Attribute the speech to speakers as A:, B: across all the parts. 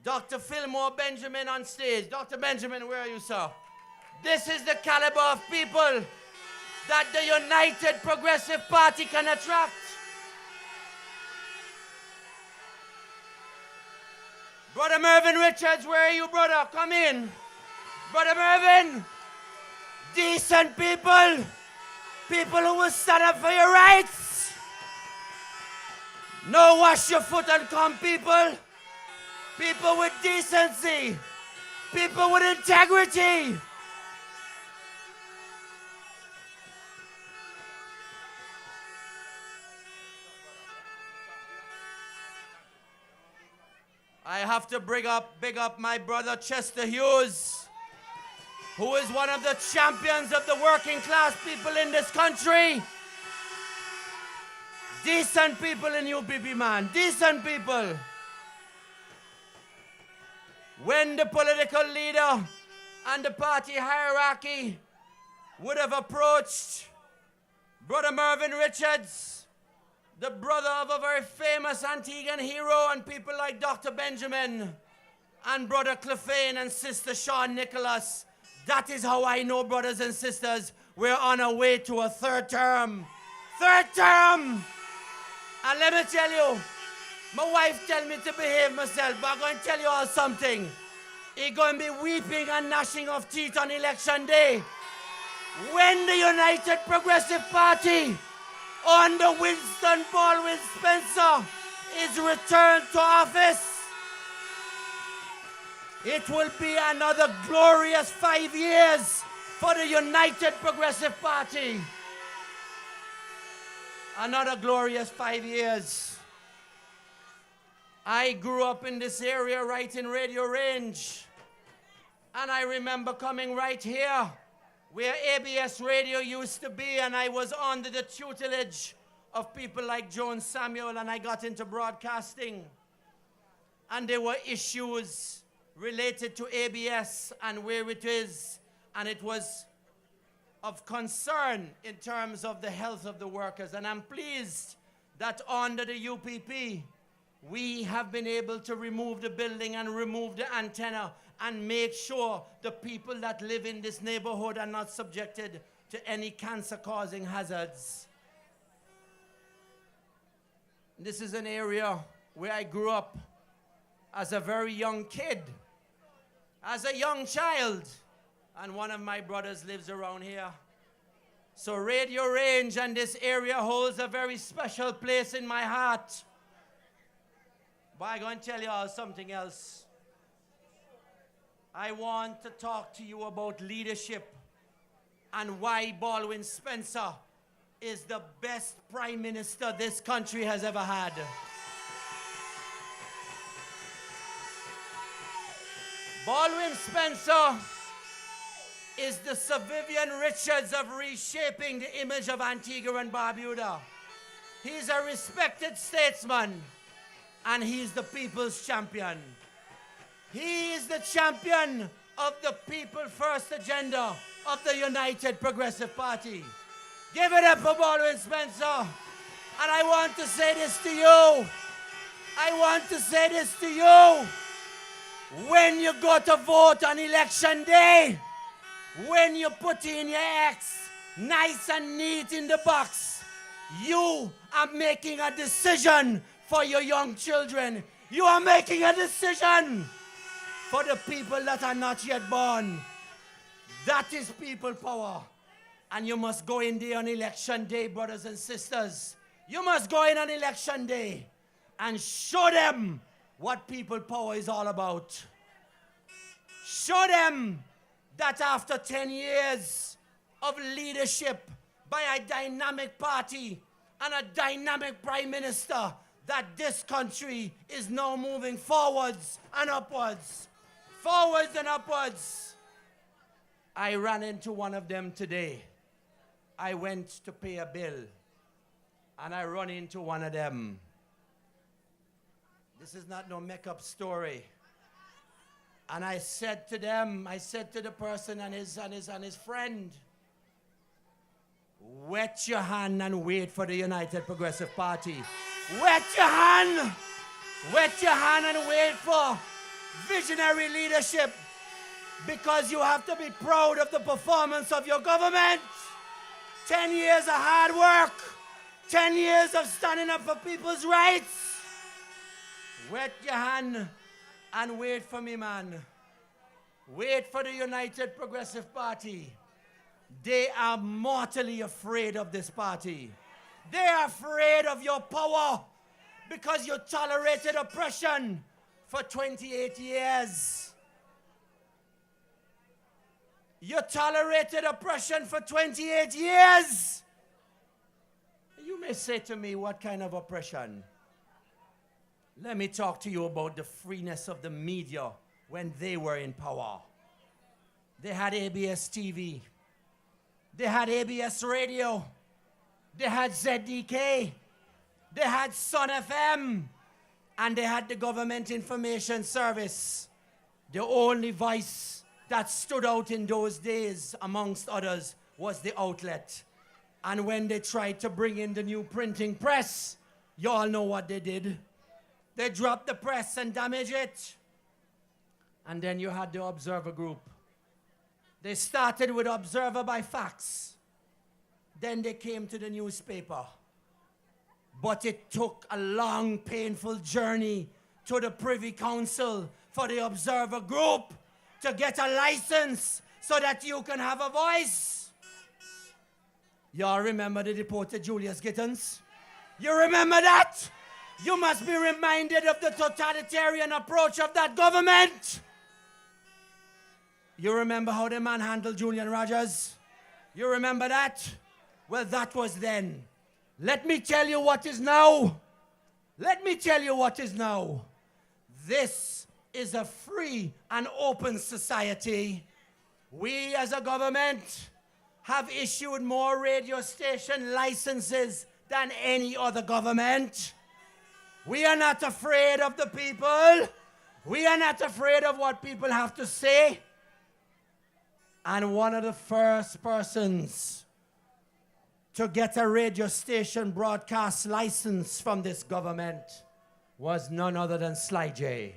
A: Dr. Fillmore Benjamin on stage. Dr. Benjamin, where are you, sir? This is the caliber of people that the United Progressive Party can attract. Brother Mervyn Richards, where are you, brother? Come in. Brother Mervyn, decent people, people who will stand up for your rights. No wash your foot and come people. People with decency, people with integrity. I have to big up my brother Chester Hughes, who is one of the champions of the working class people in this country. Decent people in UPP, man, decent people. When the political leader and the party hierarchy would have approached Brother Mervyn Richards, the brother of a very famous Antiguan hero, and people like Dr. Benjamin and Brother Clefane and Sister Sean Nicholas, that is how I know, brothers and sisters, we're on our way to a third term. Third term! And let me tell you, my wife tell me to behave myself, but I'm going to tell you all something. You're going to be weeping and gnashing of teeth on election day. When the United Progressive Party under Winston Baldwin Spencer is returned to office, it will be another glorious 5 years for the United Progressive Party. Another glorious 5 years. I grew up in this area right in Radio Range. And I remember coming right here where ABS Radio used to be, and I was under the tutelage of people like Joan Samuel, and I got into broadcasting. And there were issues related to ABS and where it is, and it was of concern in terms of the health of the workers. And I'm pleased that under the UPP, we have been able to remove the building and remove the antenna and make sure the people that live in this neighborhood are not subjected to any cancer-causing hazards. This is an area where I grew up as a very young kid, as a young child, and one of my brothers lives around here. So Radio Range and this area holds a very special place in my heart. But I'm going to tell you all something else. I want to talk to you about leadership and why Baldwin Spencer is the best prime minister this country has ever had. Baldwin Spencer is the Sir Vivian Richards of reshaping the image of Antigua and Barbuda. He's a respected statesman, and he's the people's champion. He is the champion of the People First agenda of the United Progressive Party. Give it up for Baldwin Spencer. And I want to say this to you. I want to say this to you. When you go to vote on election day, when you put in your X nice and neat in the box, you are making a decision for your young children. You are making a decision for the people that are not yet born. That is people power. And you must go in there on election day, brothers and sisters. You must go in on election day and show them what people power is all about. Show them that after 10 years of leadership by a dynamic party and a dynamic prime minister, that this country is now moving forwards and upwards. Forwards and upwards. I ran into one of them today. I went to pay a bill, and I run into one of them. This is not no make-up story. And I said to them, I said to the person and his friend, wet your hand and wait for the United Progressive Party. Wet your hand and wait for visionary leadership, because you have to be proud of the performance of your government. 10 years of hard work, 10 years of standing up for people's rights. Wet your hand and wait for me, man. Wait for the United Progressive Party. They are mortally afraid of this party. They are afraid of your power because you tolerated oppression for 28 years. You tolerated oppression for 28 years. You may say to me, what kind of oppression? Let me talk to you about the freeness of the media when they were in power. They had ABS TV. They had ABS Radio. They had ZDK. They had Sun FM. And they had the Government Information Service. The only voice that stood out in those days, amongst others, was the outlet. And when they tried to bring in the new printing press, you all know what they did. They dropped the press and damaged it. And then you had the Observer Group. They started with Observer by fax. Then they came to the newspaper. But it took a long, painful journey to the Privy Council for the Observer Group to get a license so that you can have a voice. Y'all remember the deported Julius Gittins? You remember that? You must be reminded of the totalitarian approach of that government. You remember how the man handled Julian Rogers? You remember that? Well, that was then. Let me tell you what is now. Let me tell you what is now. This is a free and open society. We as a government have issued more radio station licenses than any other government. We are not afraid of the people. We are not afraid of what people have to say. And one of the first persons to get a radio station broadcast license from this government was none other than Sly J.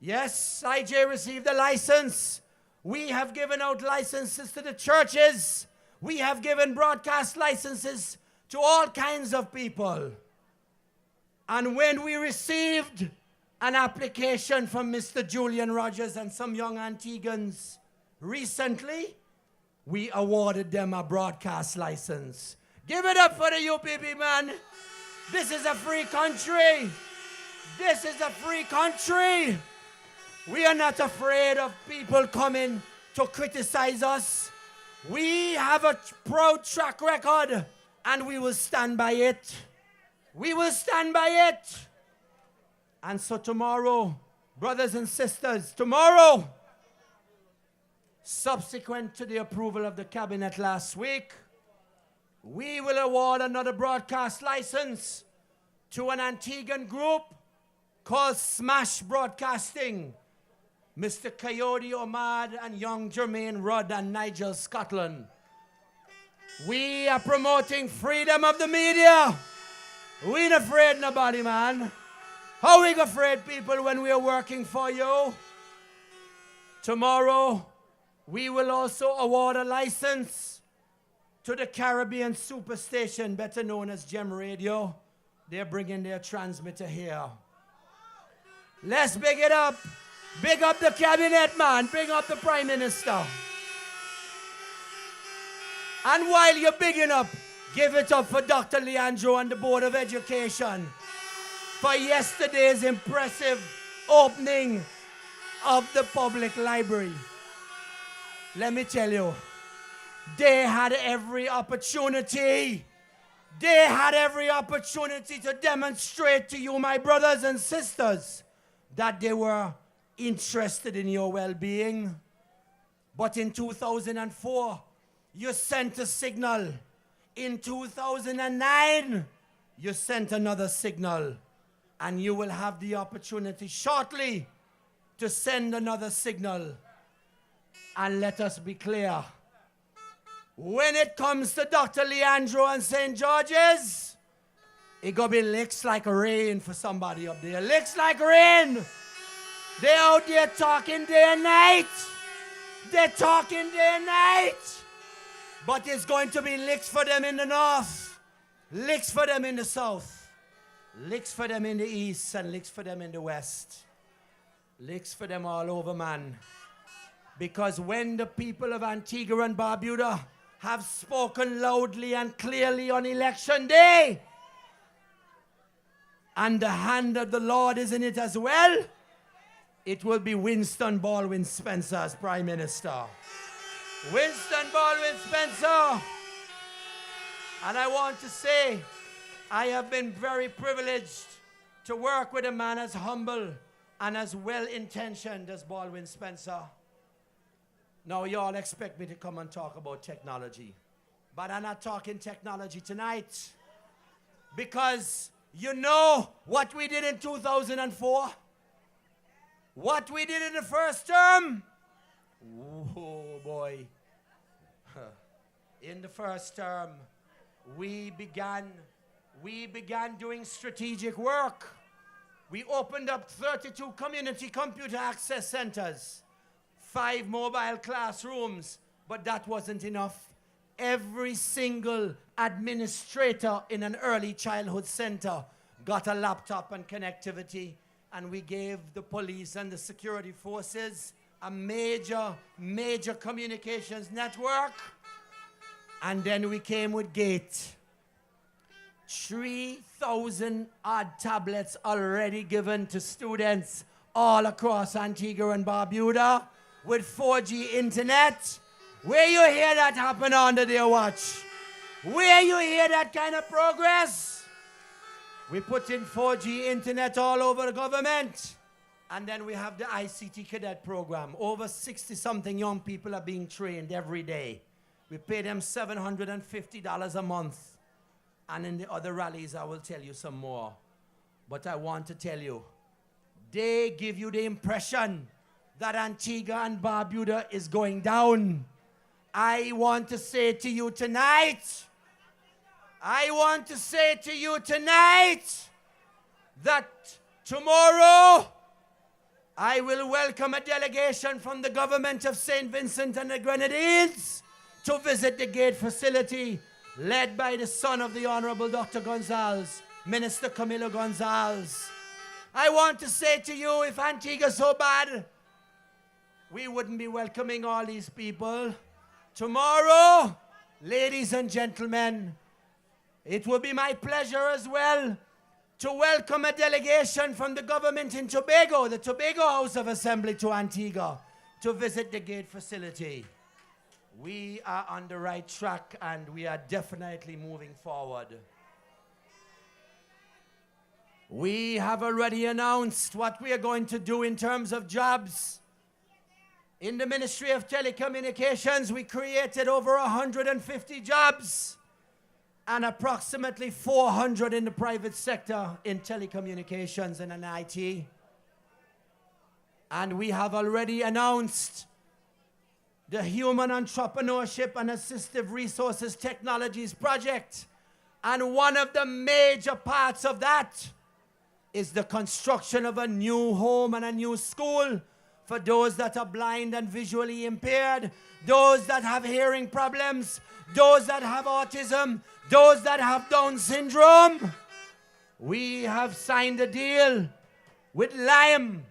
A: Yes, Sly J received a license. We have given out licenses to the churches. We have given broadcast licenses to all kinds of people. And when we received an application from Mr. Julian Rogers and some young Antiguans recently, we awarded them a broadcast license. Give it up for the UPP, man. This is a free country. This is a free country. We are not afraid of people coming to criticize us. We have a proud track record, and we will stand by it. We will stand by it. And so tomorrow, brothers and sisters, tomorrow, subsequent to the approval of the cabinet last week, we will award another broadcast license to an Antiguan group called Smash Broadcasting. Mr. Coyote Omad and young Jermaine Rudd and Nigel Scotland. We are promoting freedom of the media. We ain't afraid of nobody, man. How we afraid people when we are working for you? Tomorrow, we will also award a license to the Caribbean Superstation, better known as Gem Radio. They're bringing their transmitter here. Let's big it up. Big up the cabinet, man. Big up the Prime Minister. And while you're bigging up, give it up for Dr. Leandro and the Board of Education for yesterday's impressive opening of the public library. Let me tell you, they had every opportunity. They had every opportunity to demonstrate to you, my brothers and sisters, that they were interested in your well-being. But in 2004, you sent a signal. In 2009, you sent another signal. And you will have the opportunity shortly to send another signal. And let us be clear. When it comes to Dr. Leandro and St. George's, it gonna be licks like rain for somebody up there. Licks like rain. They're out there talking day and night. They're talking day and night. But it's going to be licks for them in the north, licks for them in the south, licks for them in the east, and licks for them in the west. Licks for them all over, man. Because when the people of Antigua and Barbuda have spoken loudly and clearly on election day, and the hand of the Lord is in it as well, it will be Winston Baldwin Spencer as Prime Minister. Winston Baldwin Spencer. And I want to say, I have been very privileged to work with a man as humble and as well-intentioned as Baldwin Spencer. Now, you all expect me to come and talk about technology. But I'm not talking technology tonight. Because you know what we did in 2004? What we did in the first term? Oh, boy. In the first term, we began doing strategic work. We opened up 32 community computer access centers, 5 mobile classrooms, but that wasn't enough. Every single administrator in an early childhood center got a laptop and connectivity, and we gave the police and the security forces a major communications network. And then we came with GATE. 3,000 odd tablets already given to students all across Antigua and Barbuda with 4G internet. Where you hear that happen under their watch? Where you hear that kind of progress? We put in 4G internet all over the government. And then we have the ICT cadet program. Over 60-something young people are being trained every day. We pay them $750 a month. And in the other rallies, I will tell you some more. But I want to tell you, they give you the impression that Antigua and Barbuda is going down. I want to say to you tonight, that tomorrow I will welcome a delegation from the government of St. Vincent and the Grenadines to visit the GATE facility, led by the son of the Honorable Dr. Gonzalez, Minister Camilo Gonzalez. I want to say to you, if Antigua's so bad, we wouldn't be welcoming all these people. Tomorrow, ladies and gentlemen, it will be my pleasure as well to welcome a delegation from the government in Tobago, the Tobago House of Assembly, to Antigua to visit the GATE facility. We are on the right track and we are definitely moving forward. We have already announced what we are going to do in terms of jobs. In the Ministry of Telecommunications, we created over 150 jobs and approximately 400 in the private sector in telecommunications and in IT. And we have already announced the Human Entrepreneurship and Assistive Resources Technologies Project. And one of the major parts of that is the construction of a new home and a new school for those that are blind and visually impaired, those that have hearing problems, those that have autism, those that have Down syndrome. We have signed a deal with Lime,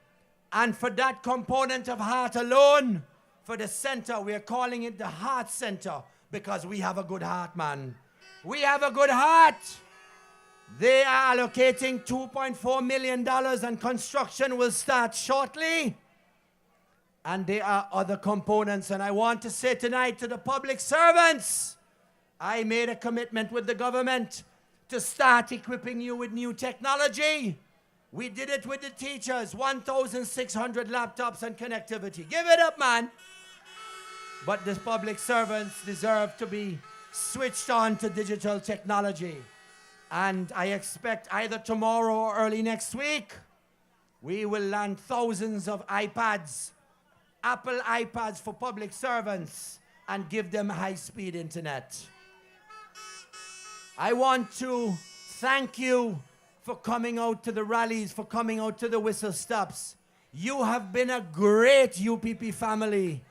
A: and for that component of heart alone, for the center, we are calling it the Heart Center because we have a good heart, man. We have a good heart. They are allocating $2.4 million and construction will start shortly. And there are other components. And I want to say tonight to the public servants, I made a commitment with the government to start equipping you with new technology. We did it with the teachers, 1,600 laptops and connectivity. Give it up, man. But the public servants deserve to be switched on to digital technology. And I expect either tomorrow or early next week, we will land thousands of iPads, Apple iPads for public servants, and give them high-speed internet. I want to thank you for coming out to the rallies, for coming out to the whistle stops. You have been a great UPP family.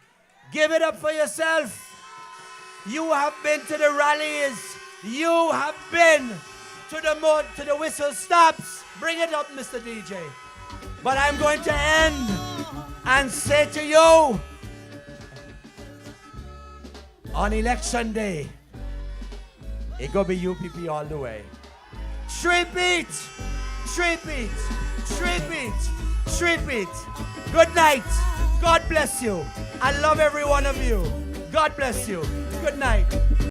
A: Give it up for yourself. You have been to the rallies. You have been to the whistle stops. Bring it up, Mr. DJ. But I'm going to end and say to you, on election day, it gonna be UPP all the way. Repeat, repeat, repeat, repeat. Good night. God bless you. I love every one of you. God bless you. Good night.